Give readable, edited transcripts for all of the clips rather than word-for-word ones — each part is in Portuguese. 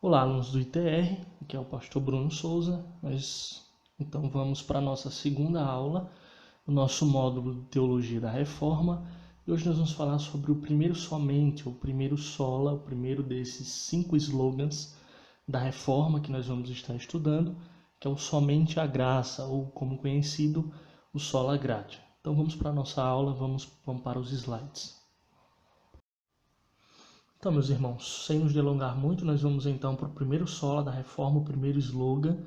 Olá, alunos do ITR, aqui é o pastor Bruno Souza. Então vamos para a nossa segunda aula, o nosso módulo de Teologia da Reforma. E hoje nós vamos falar sobre o primeiro somente, o primeiro sola, o primeiro desses 5 slogans da Reforma que nós vamos estar estudando, que é o somente a graça, ou como conhecido, o sola gratia. Então vamos para a nossa aula, vamos para os slides. Então, meus irmãos, sem nos delongar muito, nós vamos então para o primeiro sola da Reforma, o primeiro slogan,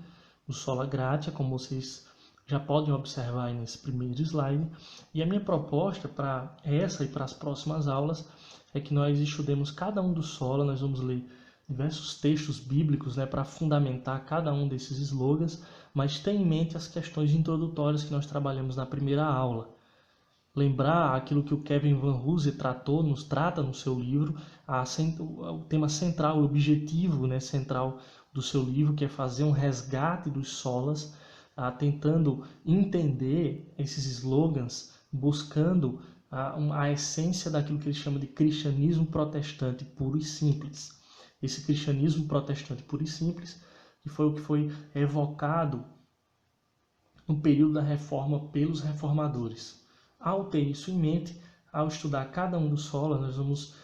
o sola gratia, como vocês já podem observar aí nesse primeiro slide. E a minha proposta para essa e para as próximas aulas é que nós estudemos cada um dos sola, nós vamos ler diversos textos bíblicos, para fundamentar cada um desses slogans, mas tenha em mente as questões introdutórias que nós trabalhamos na primeira aula. Lembrar aquilo que o Kevin Van Hooser nos trata no seu livro, o tema central, o objetivo central do seu livro, que é fazer um resgate dos solas, tentando entender esses slogans, buscando a essência daquilo que ele chama de cristianismo protestante puro e simples. Esse cristianismo protestante puro e simples, que foi o que foi evocado no período da Reforma pelos reformadores. Ao ter isso em mente, ao estudar cada um dos solas, nós vamos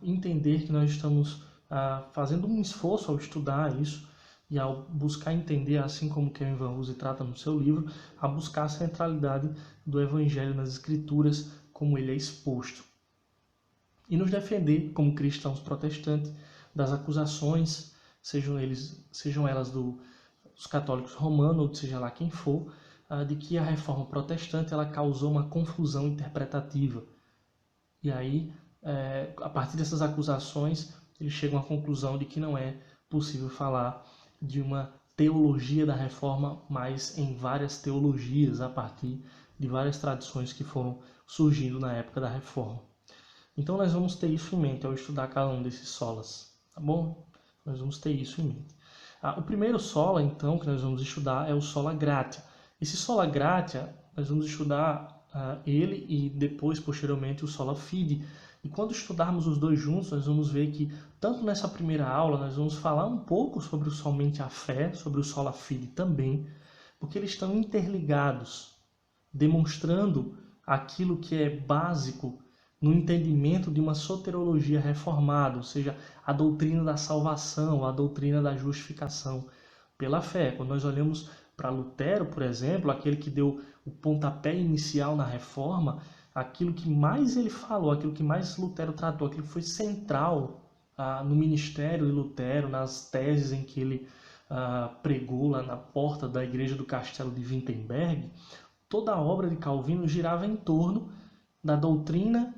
entender que nós estamos fazendo um esforço ao estudar isso e ao buscar entender, assim como Kevin Van Hooser trata no seu livro, a buscar a centralidade do Evangelho nas Escrituras, como ele é exposto. E nos defender, como cristãos protestantes, das acusações, sejam elas dos católicos romanos, ou seja lá quem for, de que a reforma protestante ela causou uma confusão interpretativa. E aí, a partir dessas acusações, eles chegam à conclusão de que não é possível falar de uma teologia da reforma, mas em várias teologias, a partir de várias tradições que foram surgindo na época da reforma. Então nós vamos ter isso em mente ao estudar cada um desses solas, tá bom? Nós vamos ter isso em mente. O primeiro sola, então, que nós vamos estudar é o sola gratia. Esse sola gratia, nós vamos estudar ele e depois, posteriormente, o sola fide. E quando estudarmos os dois juntos, nós vamos ver que, tanto nessa primeira aula, nós vamos falar um pouco sobre o somente a fé, sobre o sola fide também, porque eles estão interligados, demonstrando aquilo que é básico no entendimento de uma soteriologia reformada, ou seja, a doutrina da salvação, a doutrina da justificação pela fé. Quando nós olhamos para Lutero, por exemplo, aquele que deu o pontapé inicial na reforma, aquilo que mais ele falou, aquilo que mais Lutero tratou, aquilo que foi central no ministério de Lutero, nas teses em que ele pregou lá na porta da igreja do castelo de Wittenberg, toda a obra de Calvino girava em torno da doutrina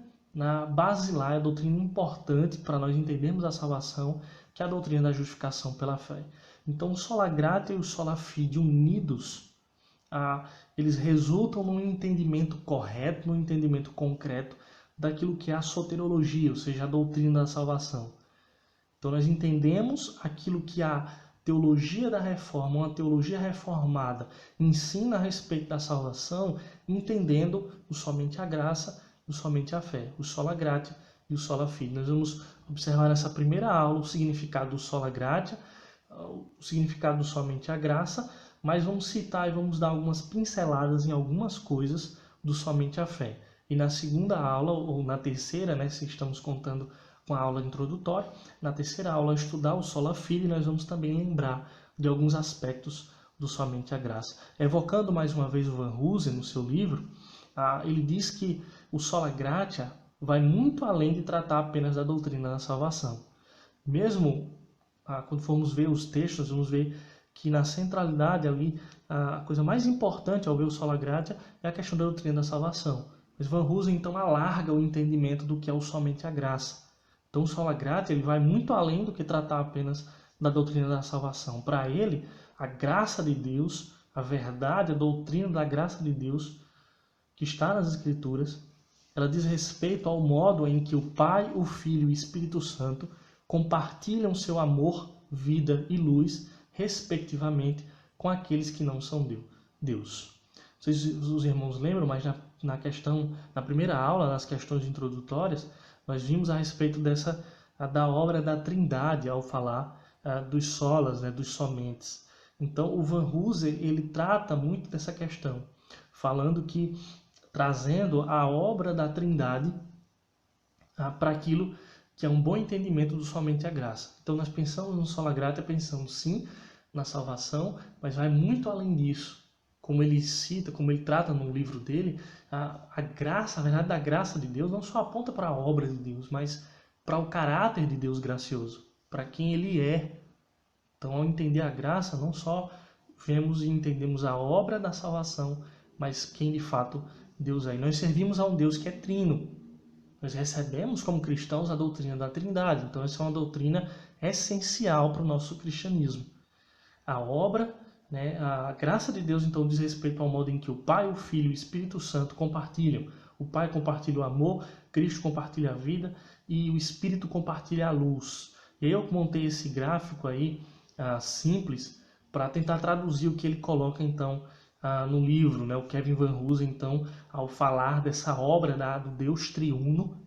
basilar, a doutrina importante para nós entendermos a salvação, que é a doutrina da justificação pela fé. Então, o sola gratia e o sola fide unidos, eles resultam num entendimento correto, num entendimento concreto daquilo que é a soteriologia, ou seja, a doutrina da salvação. Então, nós entendemos aquilo que a teologia da reforma, uma teologia reformada, ensina a respeito da salvação, entendendo o somente a graça e o somente a fé, o sola gratia e o sola fide. Nós vamos observar nessa primeira aula o significado do sola gratia, o significado do somente a graça, mas vamos citar e vamos dar algumas pinceladas em algumas coisas do somente a fé. E na segunda aula, ou na terceira, se estamos contando com a aula introdutória, na terceira aula, estudar o sola fide, nós vamos também lembrar de alguns aspectos do somente a graça. Evocando mais uma vez o Van Hooser no seu livro, ele diz que o sola gratia vai muito além de tratar apenas da doutrina da salvação. Mesmo quando formos ver os textos, vamos ver que na centralidade ali, a coisa mais importante ao ver o sola gratia é a questão da doutrina da salvação. Mas Van Hooser então alarga o entendimento do que é o somente a graça. Então o sola gratia ele vai muito além do que tratar apenas da doutrina da salvação. Para ele, a graça de Deus, a verdade, a doutrina da graça de Deus que está nas Escrituras, ela diz respeito ao modo em que o Pai, o Filho e o Espírito Santo compartilham seu amor, vida e luz, respectivamente, com aqueles que não são Deus. Não sei se os irmãos lembram, mas na primeira aula, nas questões introdutórias, nós vimos a respeito da obra da Trindade ao falar dos solas, né, dos somentes. Então, o Vanhoozer, ele trata muito dessa questão, falando que, trazendo a obra da Trindade para aquilo que é um bom entendimento do somente a graça. Então, nós pensamos no sola gratia, pensamos sim na salvação, mas vai muito além disso. Como ele cita, como ele trata no livro dele, a graça, a verdade da graça de Deus não só aponta para a obra de Deus, mas para o caráter de Deus gracioso, para quem ele é. Então, ao entender a graça, não só vemos e entendemos a obra da salvação, mas quem de fato Deus é. E nós servimos a um Deus que é trino. Nós recebemos como cristãos a doutrina da Trindade. Então, essa é uma doutrina essencial para o nosso cristianismo. A obra, né, a graça de Deus, então, diz respeito ao modo em que o Pai, o Filho e o Espírito Santo compartilham. O Pai compartilha o amor, Cristo compartilha a vida e o Espírito compartilha a luz. E aí eu montei esse gráfico aí, simples, para tentar traduzir o que ele coloca, então, no livro, né? O Kevin Vanhoozer, então, ao falar dessa obra do Deus triuno,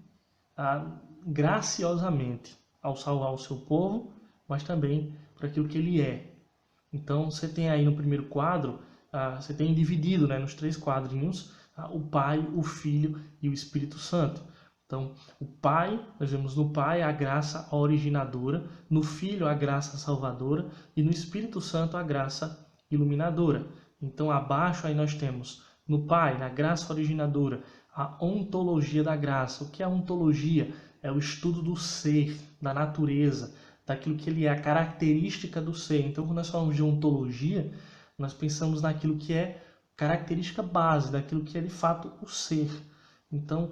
graciosamente, ao salvar o seu povo, mas também para aquilo que ele é. Então, você tem aí no primeiro quadro, você tem dividido, né, nos 3 quadrinhos, o Pai, o Filho e o Espírito Santo. Então, o Pai, nós vemos no Pai a graça originadora, no Filho a graça salvadora e no Espírito Santo a graça iluminadora. Então, abaixo aí nós temos no Pai, na graça originadora, a ontologia da graça. O que é a ontologia? É o estudo do ser, da natureza, daquilo que ele é, a característica do ser. Então, quando nós falamos de ontologia, nós pensamos naquilo que é característica base, daquilo que é de fato o ser. Então,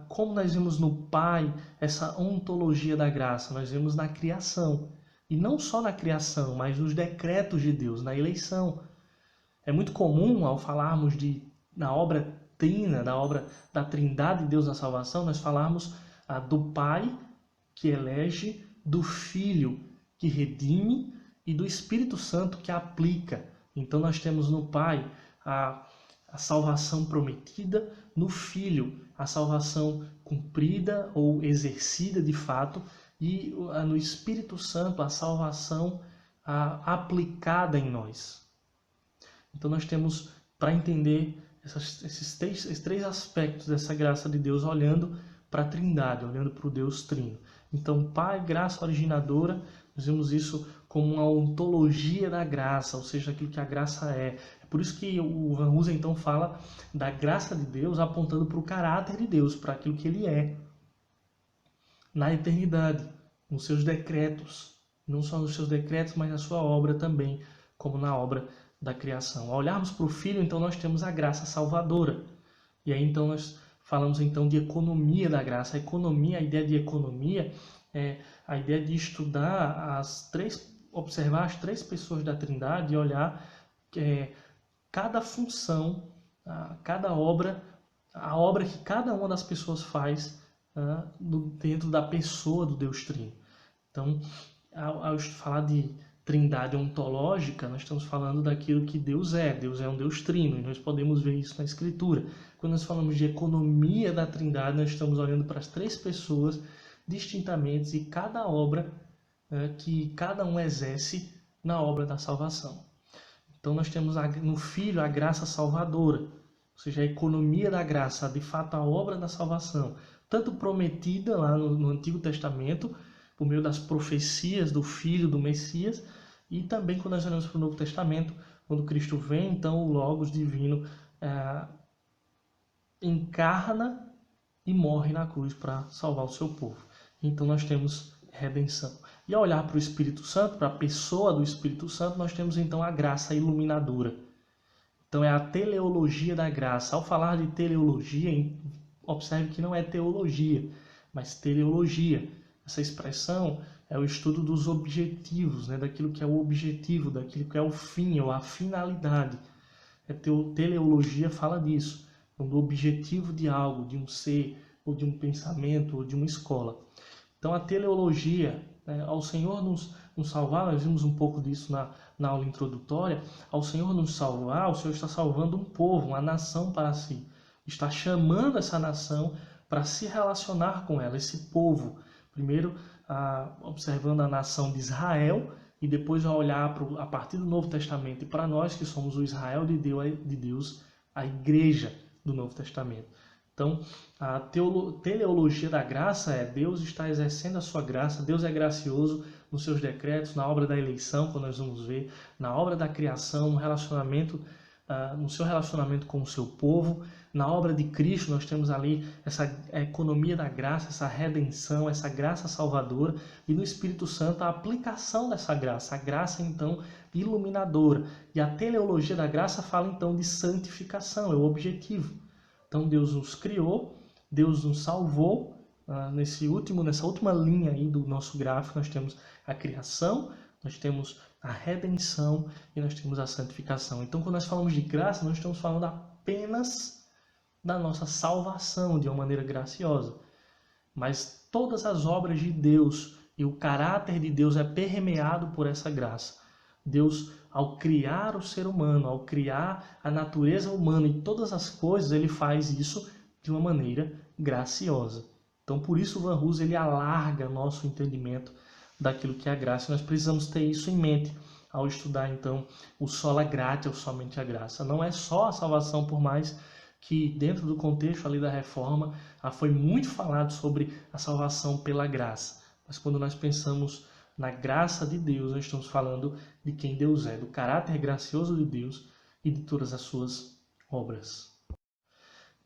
como nós vemos no Pai essa ontologia da graça? Nós vemos na criação. E não só na criação, mas nos decretos de Deus, na eleição. É muito comum, ao falarmos na obra trina, da obra da Trindade de Deus na salvação, nós falarmos do Pai que elege, do Filho que redime e do Espírito Santo que aplica. Então nós temos no Pai a salvação prometida, no Filho a salvação cumprida ou exercida de fato, e no Espírito Santo a salvação aplicada em nós. Então nós temos, para entender esses 3 aspectos dessa graça de Deus, olhando para a Trindade, olhando para o Deus Trino. Então, Pai, graça originadora, nós vemos isso como uma ontologia da graça, ou seja, aquilo que a graça é. É por isso que o Vanhoozer, então, fala da graça de Deus apontando para o caráter de Deus, para aquilo que ele é. Na eternidade, nos seus decretos, não só nos seus decretos, mas na sua obra também, como na obra da criação. Ao olharmos para o Filho, então, nós temos a graça salvadora. E aí, então, nós falamos então de economia da graça. A economia, a ideia de economia é a ideia de estudar observar as 3 pessoas da Trindade e olhar cada função, cada obra, a obra que cada uma das pessoas faz dentro da pessoa do Deus Trino. Então, ao falar de Trindade ontológica, nós estamos falando daquilo que Deus é. Deus é um Deus trino, e nós podemos ver isso na Escritura. Quando nós falamos de economia da Trindade, nós estamos olhando para as 3 pessoas distintamente e cada obra que cada um exerce na obra da salvação. Então nós temos no Filho a graça salvadora, ou seja, a economia da graça, de fato a obra da salvação, tanto prometida lá no Antigo Testamento, por meio das profecias do Filho, do Messias, e também quando nós olhamos para o Novo Testamento, quando Cristo vem, então o Logos divino encarna e morre na cruz para salvar o seu povo. Então nós temos redenção. E ao olhar para o Espírito Santo, para a pessoa do Espírito Santo, nós temos então a graça iluminadora. Então é a teleologia da graça. Ao falar de teleologia, observe que não é teologia, mas teleologia. Essa expressão é o estudo dos objetivos, né? Daquilo que é o objetivo, daquilo que é o fim, ou a finalidade. A teleologia fala disso, do objetivo de algo, de um ser, ou de um pensamento, ou de uma escola. Então a teleologia, né? Ao Senhor nos salvar, nós vimos um pouco disso na aula introdutória, ao Senhor nos salvar, o Senhor está salvando um povo, uma nação para si. Está chamando essa nação para se relacionar com ela, esse povo. Primeiro, observando a nação de Israel, e depois vai olhar a partir do Novo Testamento, e para nós que somos o Israel de Deus, a igreja do Novo Testamento. Então, a teleologia da graça é Deus está exercendo a sua graça, Deus é gracioso nos seus decretos, na obra da eleição, quando nós vamos ver, na obra da criação, no relacionamento, no seu relacionamento com o seu povo. Na obra de Cristo nós temos ali essa economia da graça, essa redenção, essa graça salvadora, e no Espírito Santo a aplicação dessa graça, a graça então iluminadora. E a teleologia da graça fala então de santificação, é o objetivo. Então Deus nos criou, Deus nos salvou. Nessa última linha aí do nosso gráfico nós temos a criação, nós temos a redenção e nós temos a santificação. Então quando nós falamos de graça, nós estamos falando apenas da nossa salvação de uma maneira graciosa. Mas todas as obras de Deus e o caráter de Deus é permeado por essa graça. Deus, ao criar o ser humano, ao criar a natureza humana e todas as coisas, ele faz isso de uma maneira graciosa. Então, por isso, o Van Hus ele alarga nosso entendimento daquilo que é a graça. Nós precisamos ter isso em mente ao estudar, então, o sola gratia, ou somente a graça. Não é só a salvação, por mais que dentro do contexto ali da Reforma foi muito falado sobre a salvação pela graça. Mas quando nós pensamos na graça de Deus, nós estamos falando de quem Deus é, do caráter gracioso de Deus e de todas as suas obras.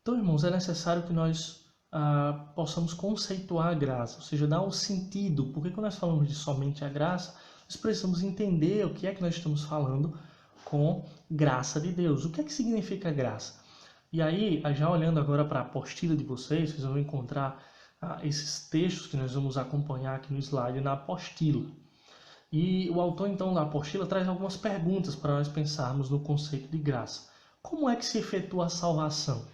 Então, irmãos, é necessário que nós possamos conceituar a graça, ou seja, dar um sentido. Porque quando nós falamos de somente a graça, nós precisamos entender o que é que nós estamos falando com graça de Deus. O que é que significa graça? E aí, já olhando agora para a apostila de vocês vão encontrar esses textos que nós vamos acompanhar aqui no slide na apostila. E o autor, então, da apostila traz algumas perguntas para nós pensarmos no conceito de graça. Como é que se efetua a salvação?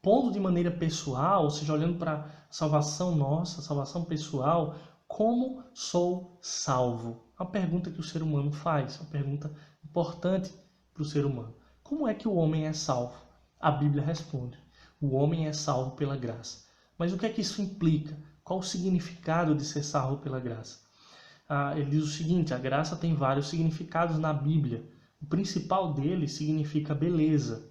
Pondo de maneira pessoal, ou seja, olhando para a salvação nossa, a salvação pessoal, como sou salvo? Uma pergunta que o ser humano faz, uma pergunta importante para o ser humano. Como é que o homem é salvo? A Bíblia responde: o homem é salvo pela graça. Mas o que é que isso implica? Qual o significado de ser salvo pela graça? Ele diz o seguinte: a graça tem vários significados na Bíblia. O principal deles significa beleza.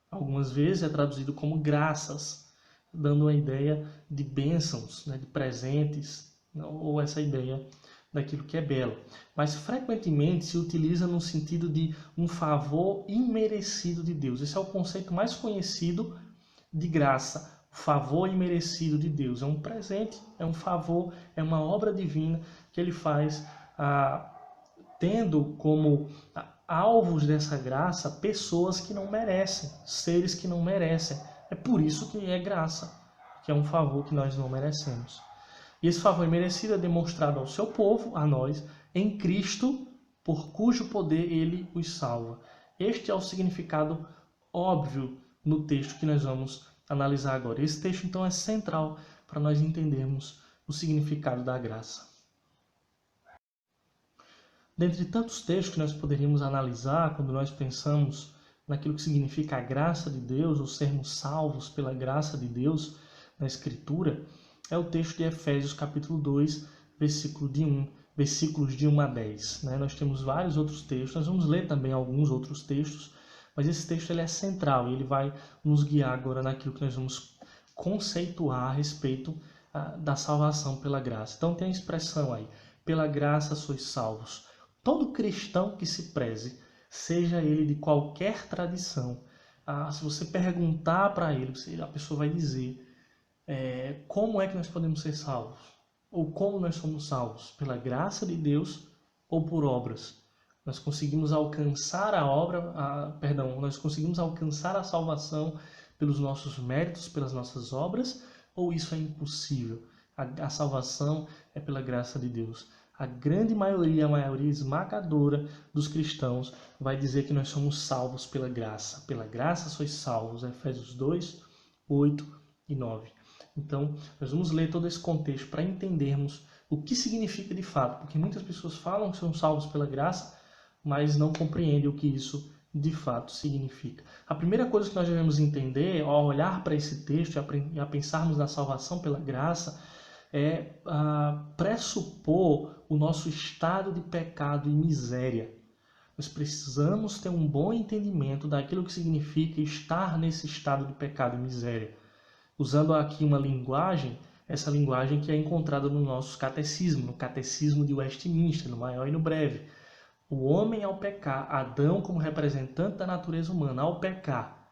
Algumas vezes é traduzido como graças, dando uma ideia de bênçãos, de presentes, ou essa ideia daquilo que é belo. Mas frequentemente se utiliza no sentido de um favor imerecido de Deus. Esse é o conceito mais conhecido de graça. O favor imerecido de Deus é um presente, é um favor, é uma obra divina que ele faz tendo como alvos dessa graça pessoas que não merecem, seres que não merecem. É por isso que é graça, que é um favor que nós não merecemos. E esse favor imerecido é demonstrado ao seu povo, a nós, em Cristo, por cujo poder ele os salva. Este é o significado óbvio no texto que nós vamos analisar agora. Esse texto, então, é central para nós entendermos o significado da graça. Dentre tantos textos que nós poderíamos analisar quando nós pensamos naquilo que significa a graça de Deus, ou sermos salvos pela graça de Deus na Escritura, é o texto de Efésios capítulo 2, versículos de 1 a 10. Nós temos vários outros textos, nós vamos ler também alguns outros textos, mas esse texto ele é central e ele vai nos guiar agora naquilo que nós vamos conceituar a respeito da salvação pela graça. Então tem a expressão aí: pela graça sois salvos. Todo cristão que se preze, seja ele de qualquer tradição, se você perguntar para ele, a pessoa vai dizer como é que nós podemos ser salvos? Ou como nós somos salvos? Pela graça de Deus ou por obras? Nós conseguimos alcançar nós conseguimos alcançar a salvação pelos nossos méritos, pelas nossas obras, ou isso é impossível? A salvação é pela graça de Deus. A grande maioria, a maioria esmagadora dos cristãos vai dizer que nós somos salvos pela graça. Pela graça sois salvos, Efésios 2, 8 e 9. Então, nós vamos ler todo esse contexto para entendermos o que significa de fato, porque muitas pessoas falam que são salvos pela graça, mas não compreendem o que isso de fato significa. A primeira coisa que nós devemos entender, ao olhar para esse texto e a pensarmos na salvação pela graça, pressupor o nosso estado de pecado e miséria. Nós precisamos ter um bom entendimento daquilo que significa estar nesse estado de pecado e miséria. Usando aqui uma linguagem, essa linguagem que é encontrada no nosso catecismo, no catecismo de Westminster, no maior e no breve. O homem ao pecar, Adão como representante da natureza humana, ao pecar,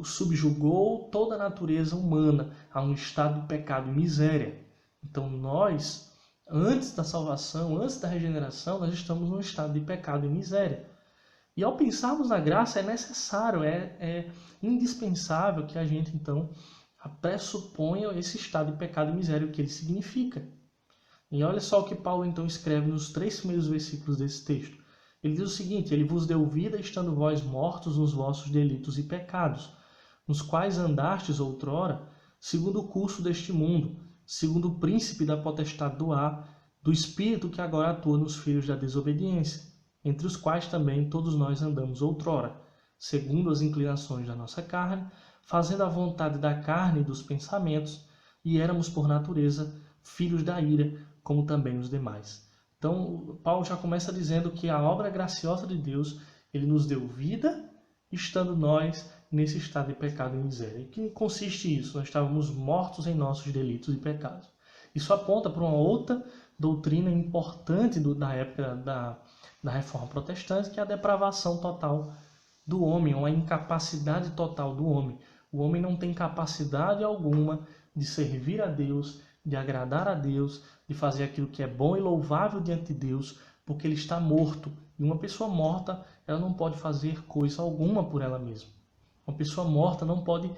subjugou toda a natureza humana a um estado de pecado e miséria. Então nós, antes da salvação, antes da regeneração, nós estamos num estado de pecado e miséria. E ao pensarmos na graça, é necessário, é indispensável que a gente, então, pressuponha esse estado de pecado e miséria, o que ele significa. E olha só o que Paulo, então, escreve nos 3 primeiros versículos desse texto. Ele diz o seguinte: ele vos deu vida, estando vós mortos nos vossos delitos e pecados, nos quais andastes outrora, segundo o curso deste mundo, segundo o príncipe da potestade do ar, do espírito que agora atua nos filhos da desobediência, entre os quais também todos nós andamos outrora, segundo as inclinações da nossa carne, fazendo a vontade da carne e dos pensamentos, e éramos por natureza filhos da ira, como também os demais. Então, Paulo já começa dizendo que a obra graciosa de Deus, ele nos deu vida, estando nós nesse estado de pecado e miséria. E que consiste isso? Nós estávamos mortos em nossos delitos e pecados. Isso aponta para uma outra doutrina importante da época da Reforma Protestante, que é a depravação total do homem, ou a incapacidade total do homem. O homem não tem capacidade alguma de servir a Deus, de agradar a Deus, de fazer aquilo que é bom e louvável diante de Deus, porque ele está morto. E uma pessoa morta, ela não pode fazer coisa alguma por ela mesma. Uma pessoa morta não pode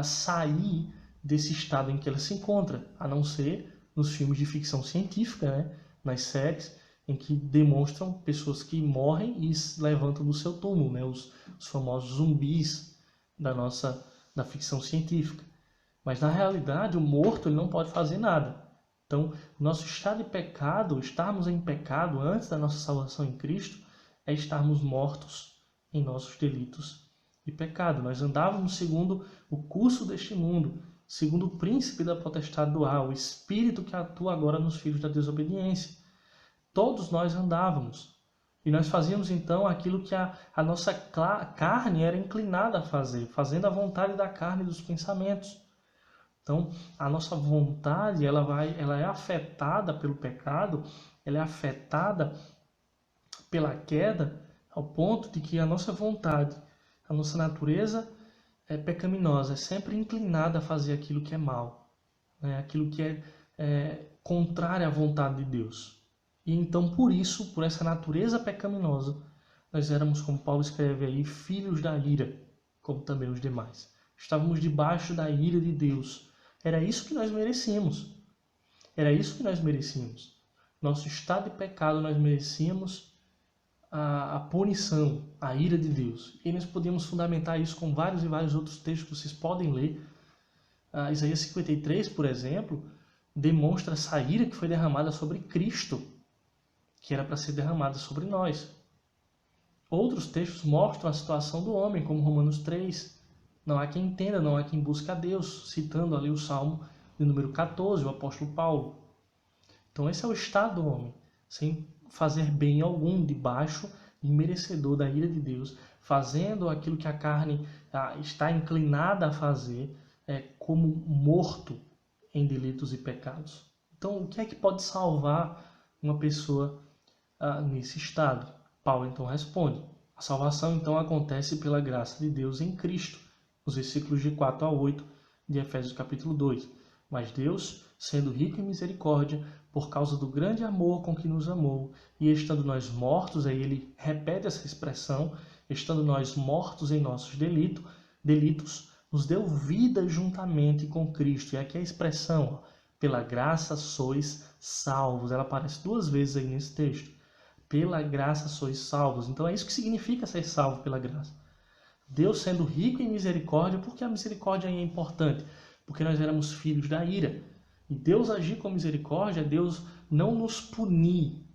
sair desse estado em que ela se encontra, a não ser nos filmes de ficção científica, né? Nas séries, em que demonstram pessoas que morrem e se levantam do seu túmulo, né? Os famosos zumbis da ficção científica. Mas na realidade, o morto ele não pode fazer nada. Então, nosso estado de pecado, estarmos em pecado antes da nossa salvação em Cristo, é estarmos mortos em nossos delitos e pecado. Nós andávamos segundo o curso deste mundo, segundo o príncipe da potestade do ar, o espírito que atua agora nos filhos da desobediência. Todos nós andávamos. E nós fazíamos então aquilo que a nossa carne era inclinada a fazer, fazendo a vontade da carne e dos pensamentos. Então, a nossa vontade, ela é afetada pelo pecado, ela é afetada pela queda, ao ponto de que a nossa vontade, a nossa natureza é pecaminosa, é sempre inclinada a fazer aquilo que é mal, né? Aquilo que é contrário à vontade de Deus. E então, por isso, por essa natureza pecaminosa, nós éramos, como Paulo escreve aí, filhos da ira, como também os demais. Estávamos debaixo da ira de Deus. Era isso que nós merecíamos. Era isso que nós merecíamos. Nosso estado de pecado, nós merecíamos a punição, a ira de Deus. E nós podemos fundamentar isso com vários e vários outros textos que vocês podem ler. Isaías 53, por exemplo, demonstra essa ira que foi derramada sobre Cristo, que era para ser derramada sobre nós. Outros textos mostram a situação do homem, como Romanos 3. Não há quem entenda, não há quem busque a Deus, citando ali o Salmo de número 14, o apóstolo Paulo. Então esse é o estado do homem, sem fazer bem algum, debaixo e merecedor da ira de Deus, fazendo aquilo que a carne está inclinada a fazer, como morto em delitos e pecados. Então o que é que pode salvar uma pessoa nesse estado? Paulo então responde: a salvação então acontece pela graça de Deus em Cristo, nos versículos de 4 a 8 de Efésios capítulo 2. Mas Deus, sendo rico em misericórdia, por causa do grande amor com que nos amou, e estando nós mortos, aí ele repete essa expressão, estando nós mortos em nossos delitos, nos deu vida juntamente com Cristo. E aqui a expressão, pela graça sois salvos. Ela aparece 2 vezes aí nesse texto. Pela graça sois salvos. Então é isso que significa ser salvo pela graça. Deus sendo rico em misericórdia. Por que a misericórdia aí é importante? Porque nós éramos filhos da ira. E Deus agir com misericórdia, Deus não nos punir,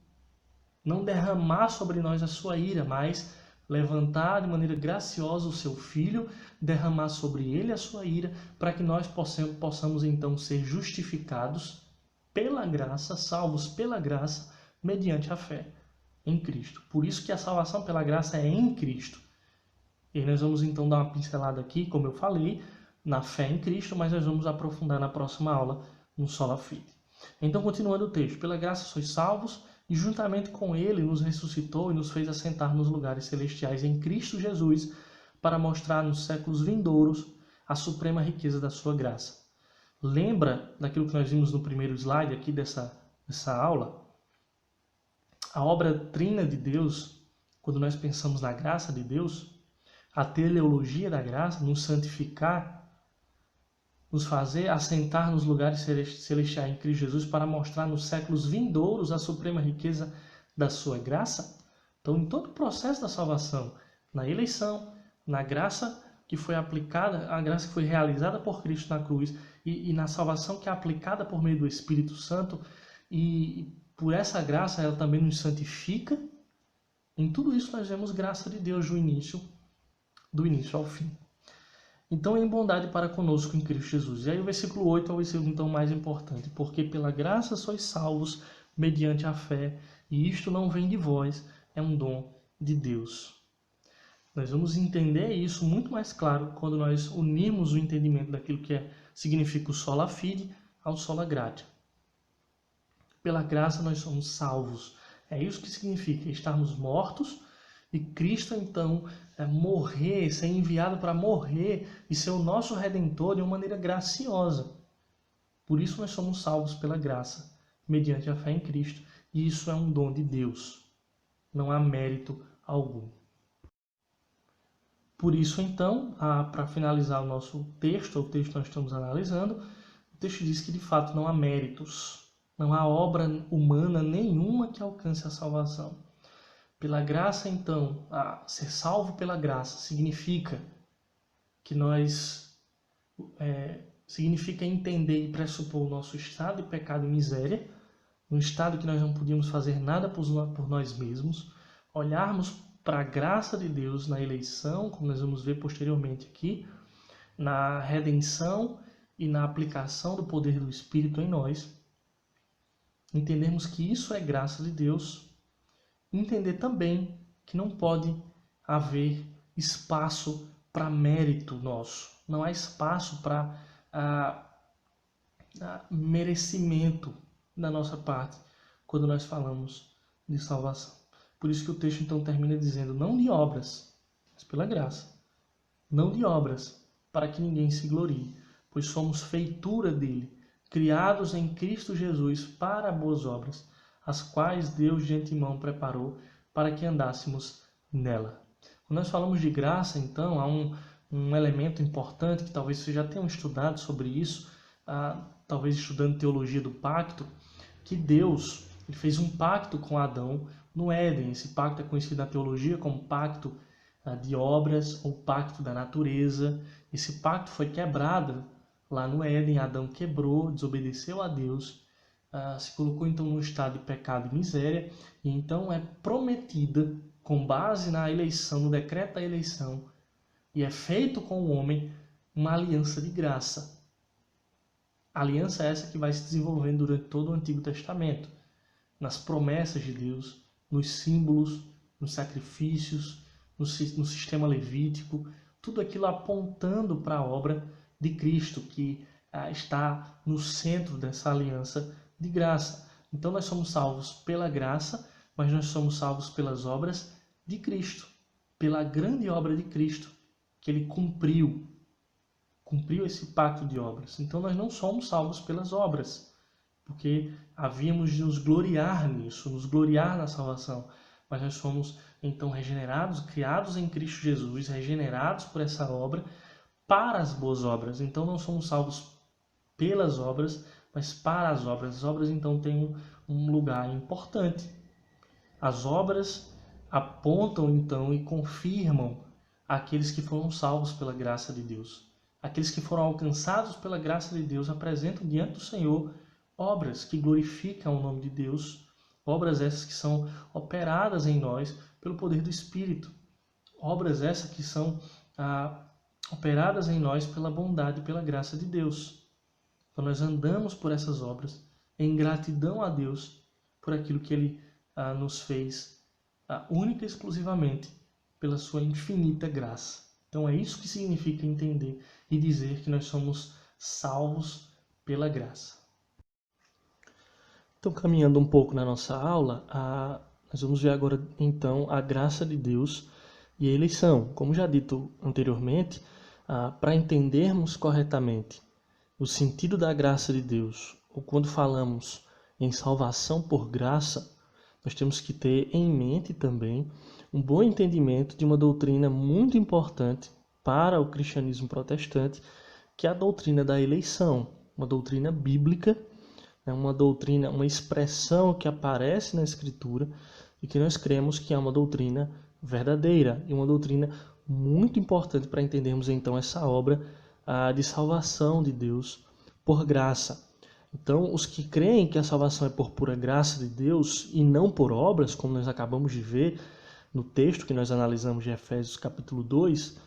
não derramar sobre nós a sua ira, mas levantar de maneira graciosa o seu Filho, derramar sobre ele a sua ira, para que nós possamos então ser justificados pela graça, salvos pela graça, mediante a fé em Cristo. Por isso que a salvação pela graça é em Cristo. E nós vamos então dar uma pincelada aqui, como eu falei, na fé em Cristo, mas nós vamos aprofundar na próxima aula no Sola Fide. Então, continuando o texto, pela graça sois salvos, e juntamente com ele nos ressuscitou e nos fez assentar nos lugares celestiais em Cristo Jesus, para mostrar nos séculos vindouros a suprema riqueza da sua graça. Lembra daquilo que nós vimos no primeiro slide aqui dessa aula? A obra trina de Deus, quando nós pensamos na graça de Deus, a teleologia da graça, nos santificar, nos fazer assentar nos lugares celestiais em Cristo Jesus para mostrar nos séculos vindouros a suprema riqueza da sua graça. Então, em todo o processo da salvação, na eleição, na graça que foi aplicada, a graça que foi realizada por Cristo na cruz e na salvação que é aplicada por meio do Espírito Santo, e por essa graça ela também nos santifica. Em tudo isso nós vemos graça de Deus do início ao fim. Então, em bondade para conosco em Cristo Jesus. E aí o versículo 8 é o versículo então mais importante. Porque pela graça sois salvos mediante a fé, e isto não vem de vós, é um dom de Deus. Nós vamos entender isso muito mais claro quando nós unirmos o entendimento daquilo que significa o sola fide ao sola gratia. Pela graça nós somos salvos. É isso que significa estarmos mortos e Cristo então morrer, ser enviado para morrer e ser o nosso Redentor de uma maneira graciosa. Por isso nós somos salvos pela graça, mediante a fé em Cristo. E isso é um dom de Deus. Não há mérito algum. Por isso então, para finalizar o nosso texto, o texto que nós estamos analisando, o texto diz que de fato não há méritos, não há obra humana nenhuma que alcance a salvação. Pela graça, então, ser salvo pela graça significa que significa entender e pressupor o nosso estado de pecado e miséria, um estado que nós não podíamos fazer nada por nós mesmos, olharmos para a graça de Deus na eleição, como nós vamos ver posteriormente aqui, na redenção e na aplicação do poder do Espírito em nós, entendermos que isso é graça de Deus. Entender também que não pode haver espaço para mérito nosso. Não há espaço para merecimento da nossa parte quando nós falamos de salvação. Por isso que o texto então termina dizendo, não de obras, mas pela graça. Não de obras, para que ninguém se glorie, pois somos feitura dele, criados em Cristo Jesus para boas obras, as quais Deus de antemão preparou para que andássemos nela. Quando nós falamos de graça, então, há um elemento importante que talvez vocês já tenham estudado sobre isso, talvez estudando teologia do pacto, que Deus ele fez um pacto com Adão no Éden. Esse pacto é conhecido na teologia como pacto de obras ou pacto da natureza. Esse pacto foi quebrado lá no Éden, Adão quebrou, desobedeceu a Deus, se colocou então num estado de pecado e miséria, e então é prometida, com base na eleição, no decreto da eleição, e é feito com o homem uma aliança de graça. A aliança é essa que vai se desenvolvendo durante todo o Antigo Testamento, nas promessas de Deus, nos símbolos, nos sacrifícios, no sistema levítico, tudo aquilo apontando para a obra de Cristo, que está no centro dessa aliança de graça. Então nós somos salvos pela graça, mas nós somos salvos pelas obras de Cristo, pela grande obra de Cristo, que ele cumpriu esse pacto de obras. Então nós não somos salvos pelas obras, porque havíamos de nos gloriar nisso, nos gloriar na salvação, mas nós somos então regenerados, criados em Cristo Jesus, regenerados por essa obra, para as boas obras. Então não somos salvos pelas obras, mas para as obras. As obras então têm um lugar importante. As obras apontam então e confirmam aqueles que foram salvos pela graça de Deus. Aqueles que foram alcançados pela graça de Deus apresentam diante do Senhor obras que glorificam o nome de Deus, obras essas que são operadas em nós pelo poder do Espírito. Obras essas que são operadas em nós pela bondade e pela graça de Deus. Então nós andamos por essas obras em gratidão a Deus por aquilo que Ele nos fez única e exclusivamente pela sua infinita graça. Então é isso que significa entender e dizer que nós somos salvos pela graça. Então, caminhando um pouco na nossa aula, nós vamos ver agora então a graça de Deus e a eleição. Como já dito anteriormente, para entendermos corretamente o sentido da graça de Deus, ou quando falamos em salvação por graça, nós temos que ter em mente também um bom entendimento de uma doutrina muito importante para o cristianismo protestante, que é a doutrina da eleição, uma doutrina bíblica, uma doutrina, uma expressão que aparece na Escritura e que nós cremos que é uma doutrina verdadeira e uma doutrina muito importante para entendermos então essa obra de salvação de Deus por graça. Então, os que creem que a salvação é por pura graça de Deus e não por obras, como nós acabamos de ver no texto que nós analisamos de Efésios capítulo 2,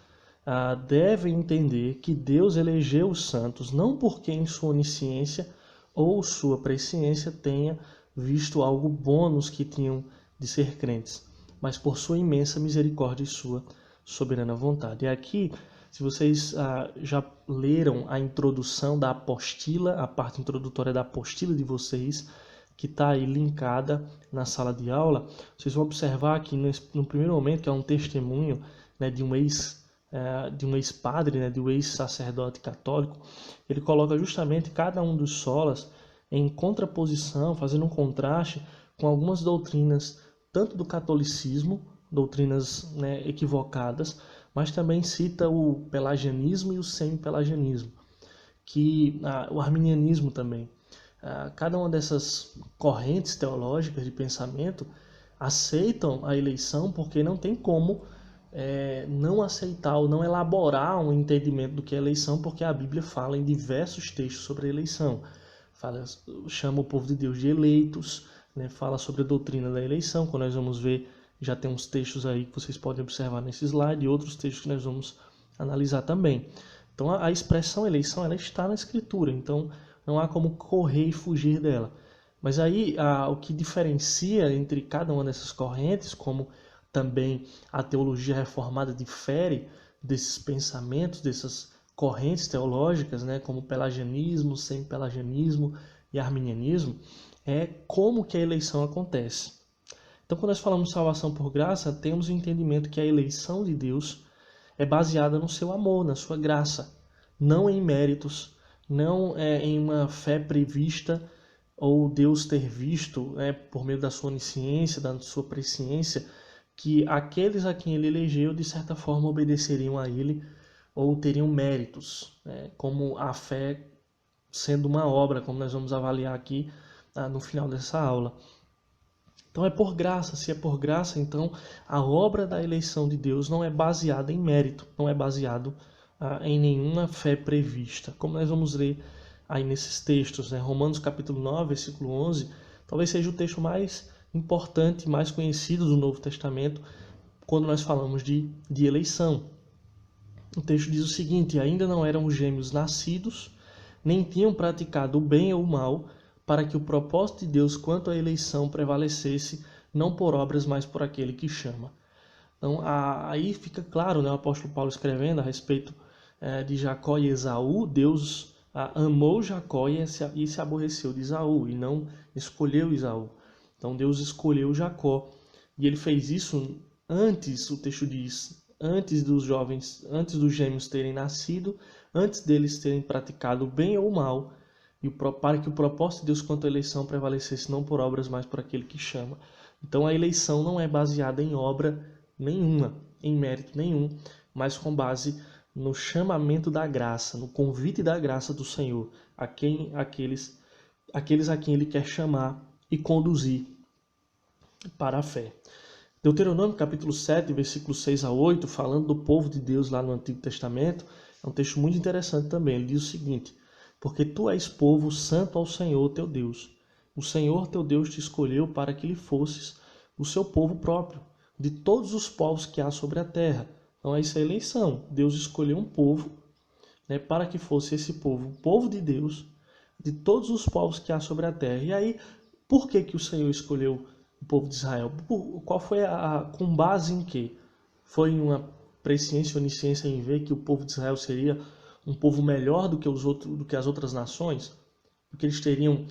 devem entender que Deus elegeu os santos não porque em sua onisciência ou sua presciência tenha visto algo bom nos que tinham de ser crentes, mas por sua imensa misericórdia e sua soberana vontade. E aqui, se vocês já leram a introdução da apostila, a parte introdutória da apostila de vocês, que está aí linkada na sala de aula, vocês vão observar que no primeiro momento, que é um testemunho, né, de um ex-padre, né, de um ex-sacerdote católico, ele coloca justamente cada um dos solas em contraposição, fazendo um contraste com algumas doutrinas, tanto do catolicismo, doutrinas, né, equivocadas, mas também cita o pelagianismo e o semi-pelagianismo, o arminianismo também. Cada uma dessas correntes teológicas de pensamento aceitam a eleição porque não tem como não aceitar ou não elaborar um entendimento do que é eleição, porque a Bíblia fala em diversos textos sobre a eleição. Chama o povo de Deus de eleitos, né? Fala sobre a doutrina da eleição, quando nós vamos ver, já tem uns textos aí que vocês podem observar nesse slide e outros textos que nós vamos analisar também. Então a expressão eleição, ela está na Escritura, então não há como correr e fugir dela. Mas aí o que diferencia entre cada uma dessas correntes, como também a teologia reformada difere desses pensamentos, dessas correntes teológicas, né, como pelagianismo, semi-pelagianismo e arminianismo, é como que a eleição acontece. Então, quando nós falamos de salvação por graça, temos o entendimento que a eleição de Deus é baseada no seu amor, na sua graça, não em méritos, não em uma fé prevista ou Deus ter visto, por meio da sua onisciência, da sua presciência, que aqueles a quem ele elegeu, de certa forma, obedeceriam a ele ou teriam méritos, como a fé sendo uma obra, como nós vamos avaliar aqui no final dessa aula. Então é por graça, se é por graça, então a obra da eleição de Deus não é baseada em mérito, não é baseado em nenhuma fé prevista, como nós vamos ler aí nesses textos, né? Romanos capítulo 9, versículo 11, talvez seja o texto mais importante, mais conhecido do Novo Testamento, quando nós falamos de eleição. O texto diz o seguinte: ainda não eram os gêmeos nascidos, nem tinham praticado o bem ou o mal, para que o propósito de Deus quanto à eleição prevalecesse, não por obras, mas por aquele que chama. Então, aí fica claro, né, o apóstolo Paulo escrevendo a respeito de Jacó e Esaú. Deus amou Jacó e se aborreceu de Esaú, e não escolheu Esaú. Então Deus escolheu Jacó, e ele fez isso antes, o texto diz, antes dos gêmeos terem nascido, antes deles terem praticado o bem ou o mal, para que o propósito de Deus quanto à eleição prevalecesse não por obras, mas por aquele que chama. Então a eleição não é baseada em obra nenhuma, em mérito nenhum, mas com base no chamamento da graça, no convite da graça do Senhor, aqueles a quem Ele quer chamar e conduzir para a fé. Deuteronômio capítulo 7, versículos 6 a 8, falando do povo de Deus lá no Antigo Testamento, é um texto muito interessante também. Ele diz o seguinte: porque tu és povo santo ao Senhor teu Deus. O Senhor teu Deus te escolheu para que lhe fosses o seu povo próprio, de todos os povos que há sobre a terra. Então, essa é a eleição. Deus escolheu um povo, né, para que fosse esse povo, o povo de Deus, de todos os povos que há sobre a terra. E aí, por que que o Senhor escolheu o povo de Israel? Qual foi com base em quê? Foi uma presciência, onisciência em ver que o povo de Israel seria um povo melhor do que as outras nações? Porque eles teriam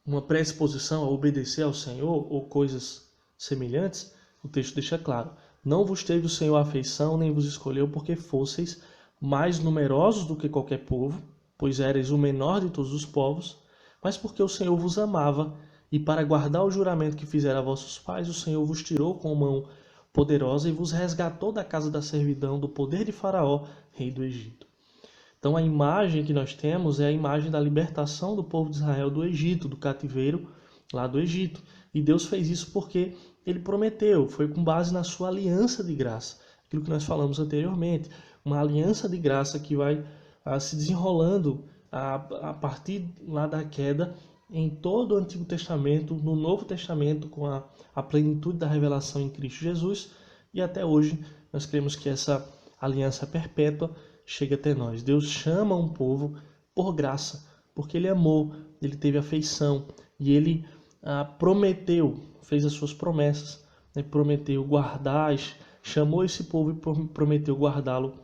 uma predisposição a obedecer ao Senhor ou coisas semelhantes? O texto deixa claro: não vos teve o Senhor afeição, nem vos escolheu, porque fosseis mais numerosos do que qualquer povo, pois éreis o menor de todos os povos, mas porque o Senhor vos amava, e para guardar o juramento que fizera a vossos pais, o Senhor vos tirou com mão poderosa e vos resgatou da casa da servidão, do poder de Faraó, rei do Egito. Então a imagem que nós temos é a imagem da libertação do povo de Israel do Egito, do cativeiro lá do Egito. E Deus fez isso porque ele prometeu, foi com base na sua aliança de graça, aquilo que nós falamos anteriormente, uma aliança de graça que vai se desenrolando a partir lá da queda em todo o Antigo Testamento, no Novo Testamento, com a plenitude da revelação em Cristo Jesus, e até hoje nós cremos que essa aliança perpétua chega até nós. Deus chama um povo por graça, porque Ele amou, Ele teve afeição, e Ele prometeu, fez as suas promessas, né? Prometeu guardar, chamou esse povo e prometeu guardá-lo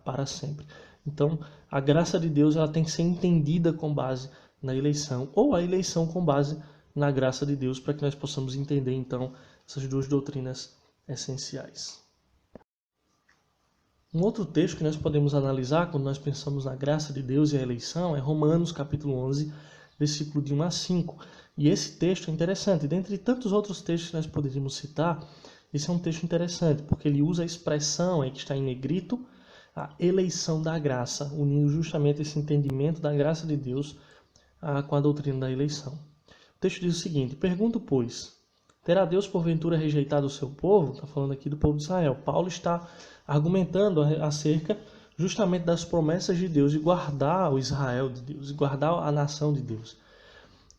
para sempre. Então, a graça de Deus ela tem que ser entendida com base na eleição, ou a eleição com base na graça de Deus, para que nós possamos entender, então, essas duas doutrinas essenciais. Um outro texto que nós podemos analisar quando nós pensamos na graça de Deus e a eleição é Romanos, capítulo 11, versículo de 1 a 5. E esse texto é interessante. Dentre tantos outros textos que nós poderíamos citar, esse é um texto interessante, porque ele usa a expressão aí que está em negrito, a eleição da graça, unindo justamente esse entendimento da graça de Deus com a doutrina da eleição. O texto diz o seguinte: pergunto, pois, terá Deus porventura rejeitado o seu povo? Está falando aqui do povo de Israel. Paulo está argumentando acerca justamente das promessas de Deus de guardar o Israel de Deus, de guardar a nação de Deus.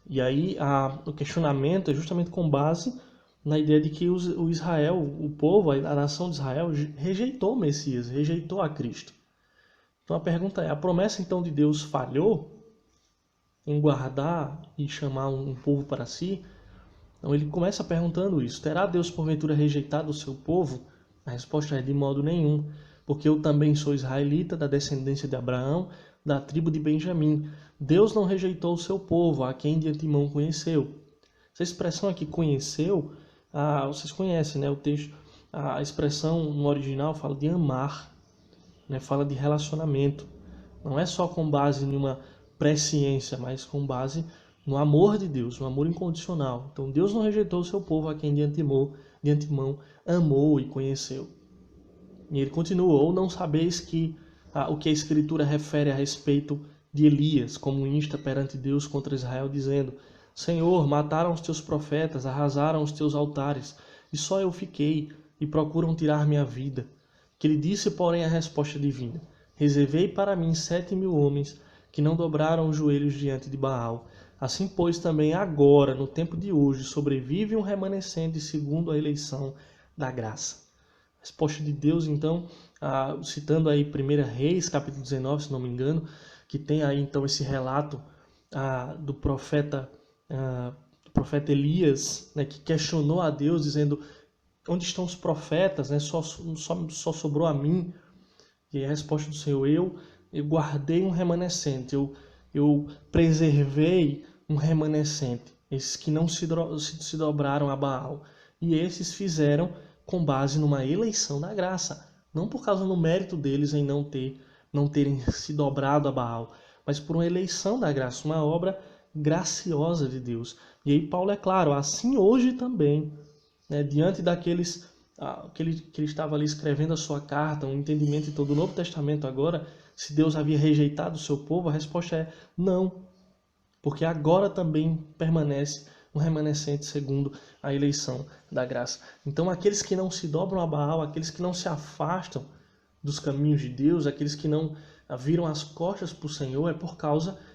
E aí o questionamento é justamente com base na ideia de que o Israel, o povo, a nação de Israel rejeitou o Messias, rejeitou a Cristo. Então a pergunta é: a promessa então de Deus falhou em guardar e chamar um povo para si? Então ele começa perguntando isso: terá Deus porventura rejeitado o seu povo? A resposta é: de modo nenhum, porque eu também sou israelita, da descendência de Abraão, da tribo de Benjamim. Deus não rejeitou o seu povo, a quem de antemão conheceu. Essa expressão aqui, conheceu, vocês conhecem, né? O texto, a expressão no original fala de amar, né? Fala de relacionamento. Não é só com base em uma presciência, mas com base no amor de Deus, no amor incondicional. Então Deus não rejeitou o seu povo, a quem de antemão amou e conheceu. E ele continua: ou não sabeis que o que a Escritura refere a respeito de Elias, como insta perante Deus contra Israel, dizendo: Senhor, mataram os teus profetas, arrasaram os teus altares, e só eu fiquei, e procuram tirar minha vida. Que lhe disse, porém, a resposta divina: reservei para mim 7.000 homens, que não dobraram os joelhos diante de Baal. Assim, pois, também agora, no tempo de hoje, sobrevive um remanescente segundo a eleição da graça. A resposta de Deus, então, citando aí 1 Reis, capítulo 19, se não me engano, que tem aí, então, esse relato do profeta Elias, né, que questionou a Deus, dizendo: onde estão os profetas? Né? Só sobrou a mim. E a resposta do Senhor: eu guardei um remanescente, eu preservei um remanescente, esses que não se dobraram a Baal. E esses fizeram com base numa eleição da graça, não por causa do mérito deles em não terem se dobrado a Baal, mas por uma eleição da graça, uma obra graciosa de Deus. E aí Paulo é claro: assim hoje também, né, diante daqueles que ele estava ali escrevendo a sua carta, um entendimento de todo o Novo Testamento agora, se Deus havia rejeitado o seu povo, a resposta é não, porque agora também permanece um remanescente segundo a eleição da graça. Então aqueles que não se dobram a Baal, aqueles que não se afastam dos caminhos de Deus, aqueles que não viram as costas para o Senhor,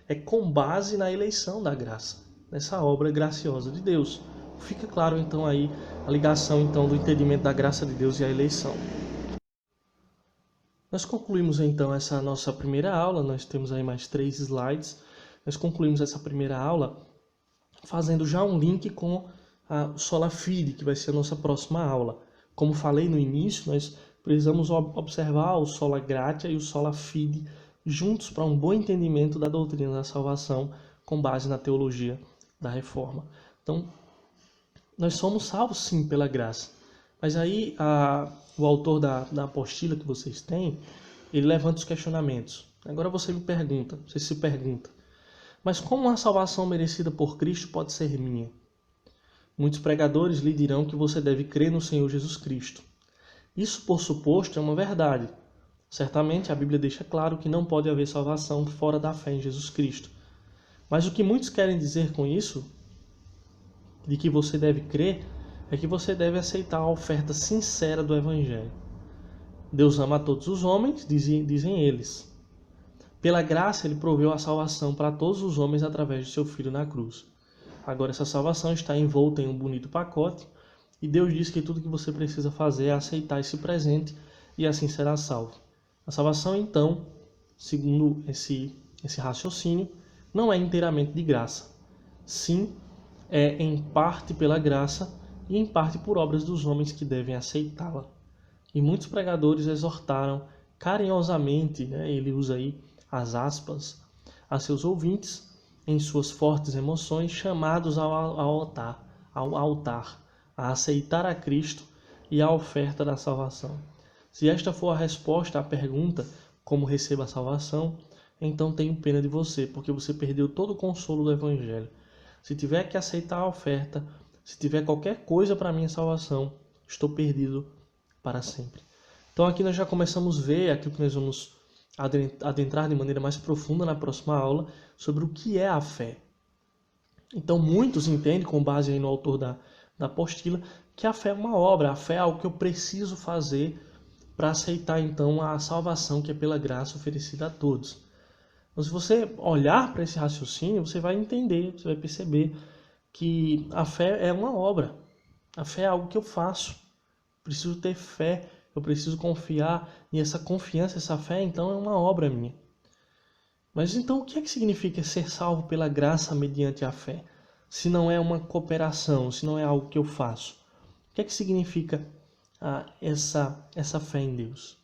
é com base na eleição da graça, nessa obra graciosa de Deus. Fica claro então aí a ligação então do entendimento da graça de Deus e a eleição. Nós concluímos então essa nossa primeira aula, nós temos aí mais 3 slides. Nós concluímos essa primeira aula fazendo já um link com a Sola Fide, que vai ser a nossa próxima aula. Como falei no início, nós precisamos observar o Sola Gratia e o Sola Fide juntos para um bom entendimento da doutrina da salvação com base na teologia da Reforma. Então, nós somos salvos sim pela graça. Mas aí o autor da apostila que vocês têm, ele levanta os questionamentos. Agora você se pergunta, mas como uma salvação merecida por Cristo pode ser minha? Muitos pregadores lhe dirão que você deve crer no Senhor Jesus Cristo. Isso, por suposto, é uma verdade. Certamente a Bíblia deixa claro que não pode haver salvação fora da fé em Jesus Cristo. Mas o que muitos querem dizer com isso, de que você deve crer, é que você deve aceitar a oferta sincera do Evangelho. Deus ama a todos os homens, dizem eles. Pela graça, Ele proveu a salvação para todos os homens através de seu Filho na cruz. Agora essa salvação está envolta em um bonito pacote, e Deus diz que tudo que você precisa fazer é aceitar esse presente e assim será salvo. A salvação, então, segundo esse raciocínio, não é inteiramente de graça. Sim, é em parte pela graça e em parte por obras dos homens que devem aceitá-la. E muitos pregadores exortaram carinhosamente, ele usa aí as aspas, a seus ouvintes, em suas fortes emoções, chamados ao altar, a aceitar a Cristo e a oferta da salvação. Se esta for a resposta à pergunta, como receba a salvação, então tenho pena de você, porque você perdeu todo o consolo do Evangelho. Se tiver que aceitar a oferta, se tiver qualquer coisa para a minha salvação, estou perdido para sempre. Então aqui nós já começamos a ver, aqui que nós vamos adentrar de maneira mais profunda na próxima aula, sobre o que é a fé. Então muitos entendem, com base aí no autor da apostila, que a fé é uma obra, a fé é algo que eu preciso fazer para aceitar então a salvação que é pela graça oferecida a todos. Então, se você olhar para esse raciocínio, você vai entender, você vai perceber que a fé é uma obra. A fé é algo que eu faço. Preciso ter fé, eu preciso confiar, e essa confiança, essa fé, então, é uma obra minha. Mas então, o que é que significa ser salvo pela graça mediante a fé? Se não é uma cooperação, se não é algo que eu faço. O que é que significa essa fé em Deus?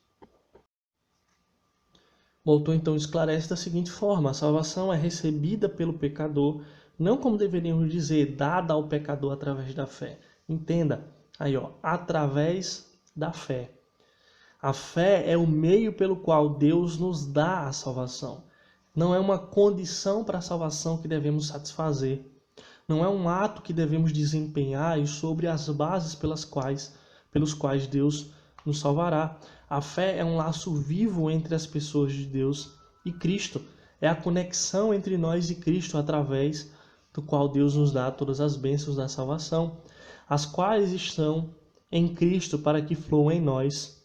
O autor então esclarece da seguinte forma: a salvação é recebida pelo pecador, não como deveríamos dizer, dada ao pecador através da fé. Entenda, aí através da fé. A fé é o meio pelo qual Deus nos dá a salvação. Não é uma condição para a salvação que devemos satisfazer. Não é um ato que devemos desempenhar e sobre as bases pelos quais Deus nos salvará. A fé é um laço vivo entre as pessoas de Deus e Cristo. É a conexão entre nós e Cristo através do qual Deus nos dá todas as bênçãos da salvação, as quais estão em Cristo para que fluam em nós.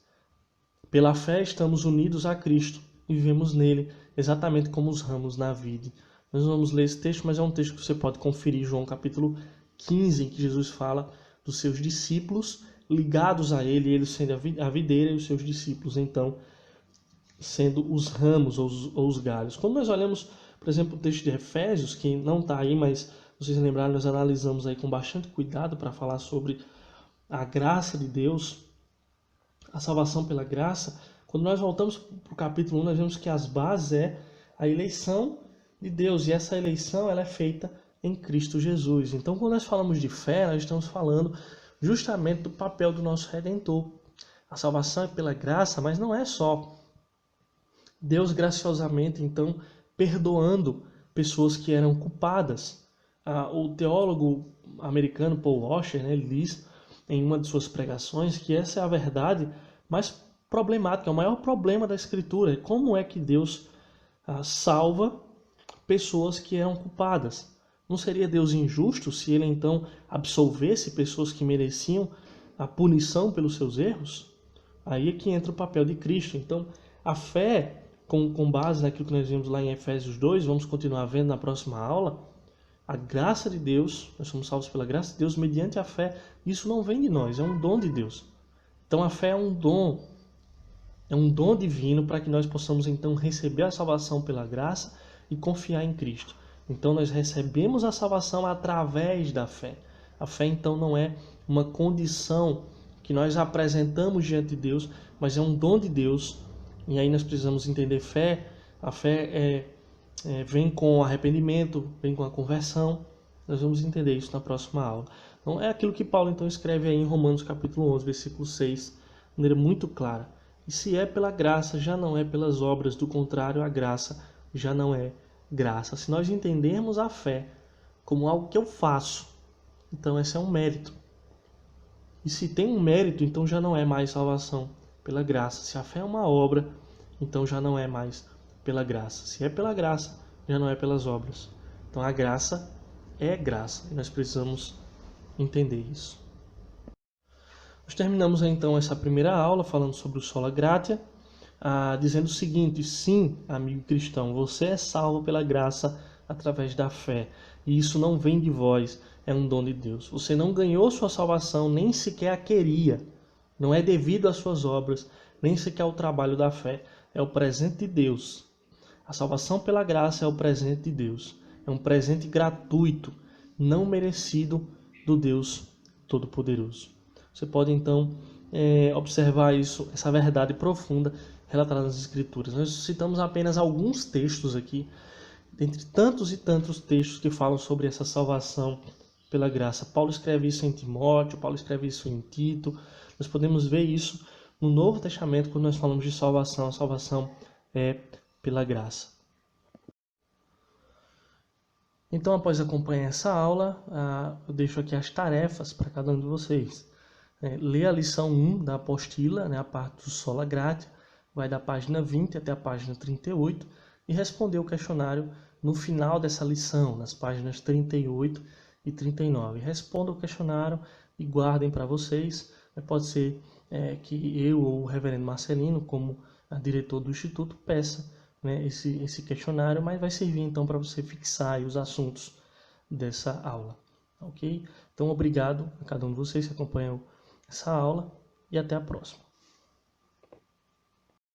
Pela fé estamos unidos a Cristo e vivemos nele, exatamente como os ramos na vide. Nós não vamos ler esse texto, mas é um texto que você pode conferir, João capítulo 15, em que Jesus fala dos seus discípulos ligados a ele sendo a videira e os seus discípulos, então, sendo os ramos ou os galhos. Quando nós olhamos, por exemplo, o texto de Efésios, que não está aí, mas vocês lembrarem, nós analisamos aí com bastante cuidado para falar sobre a graça de Deus, a salvação pela graça. Quando nós voltamos para o capítulo 1, nós vemos que as bases é a eleição de Deus, e essa eleição ela é feita em Cristo Jesus. Então, quando nós falamos de fé, nós estamos falando justamente do papel do nosso Redentor. A salvação é pela graça, mas não é só Deus graciosamente, então, perdoando pessoas que eram culpadas. O teólogo americano Paul Washer, ele diz em uma de suas pregações que essa é a verdade mais problemática, é o maior problema da Escritura. Como é que Deus salva pessoas que eram culpadas? Não seria Deus injusto se ele então absolvesse pessoas que mereciam a punição pelos seus erros? Aí é que entra o papel de Cristo. Então, a fé, com base naquilo que nós vimos lá em Efésios 2, vamos continuar vendo na próxima aula, a graça de Deus, nós somos salvos pela graça de Deus mediante a fé. Isso não vem de nós, é um dom de Deus. Então a fé é um dom divino para que nós possamos então receber a salvação pela graça e confiar em Cristo. Então nós recebemos a salvação através da fé. A fé então não é uma condição que nós apresentamos diante de Deus, mas é um dom de Deus. E aí nós precisamos entender fé. A fé vem com arrependimento, vem com a conversão. Nós vamos entender isso na próxima aula. Então é aquilo que Paulo então escreve aí em Romanos capítulo 11, versículo 6, de maneira muito clara. E se é pela graça, já não é pelas obras, do contrário, a graça já não é graça. Se nós entendermos a fé como algo que eu faço, então esse é um mérito. E se tem um mérito, então já não é mais salvação pela graça. Se a fé é uma obra, então já não é mais pela graça. Se é pela graça, já não é pelas obras. Então a graça é graça e nós precisamos entender isso. Nós terminamos então essa primeira aula falando sobre o Sola Gratia, dizendo o seguinte: sim, amigo cristão, você é salvo pela graça através da fé. E isso não vem de vós, é um dom de Deus. Você não ganhou sua salvação, nem sequer a queria. Não é devido às suas obras, nem sequer ao trabalho da fé. É o presente de Deus. A salvação pela graça é o presente de Deus. É um presente gratuito, não merecido do Deus Todo-Poderoso. Você pode então observar isso, essa verdade profunda relatada nas Escrituras. Nós citamos apenas alguns textos aqui, dentre tantos e tantos textos que falam sobre essa salvação pela graça. Paulo escreve isso em Timóteo, Paulo escreve isso em Tito. Nós podemos ver isso no Novo Testamento quando nós falamos de salvação. A salvação é pela graça. Então, após acompanhar essa aula, eu deixo aqui as tarefas para cada um de vocês. Ler a lição 1 da apostila, a parte do Sola Gratia, vai da página 20 até a página 38, e responder o questionário no final dessa lição, nas páginas 38 e 39. Respondam o questionário e guardem para vocês. Pode ser que eu ou o reverendo Marcelino, como diretor do Instituto, peça esse questionário, mas vai servir então para você fixar aí os assuntos dessa aula. Ok? Então, obrigado a cada um de vocês que acompanhou essa aula e até a próxima.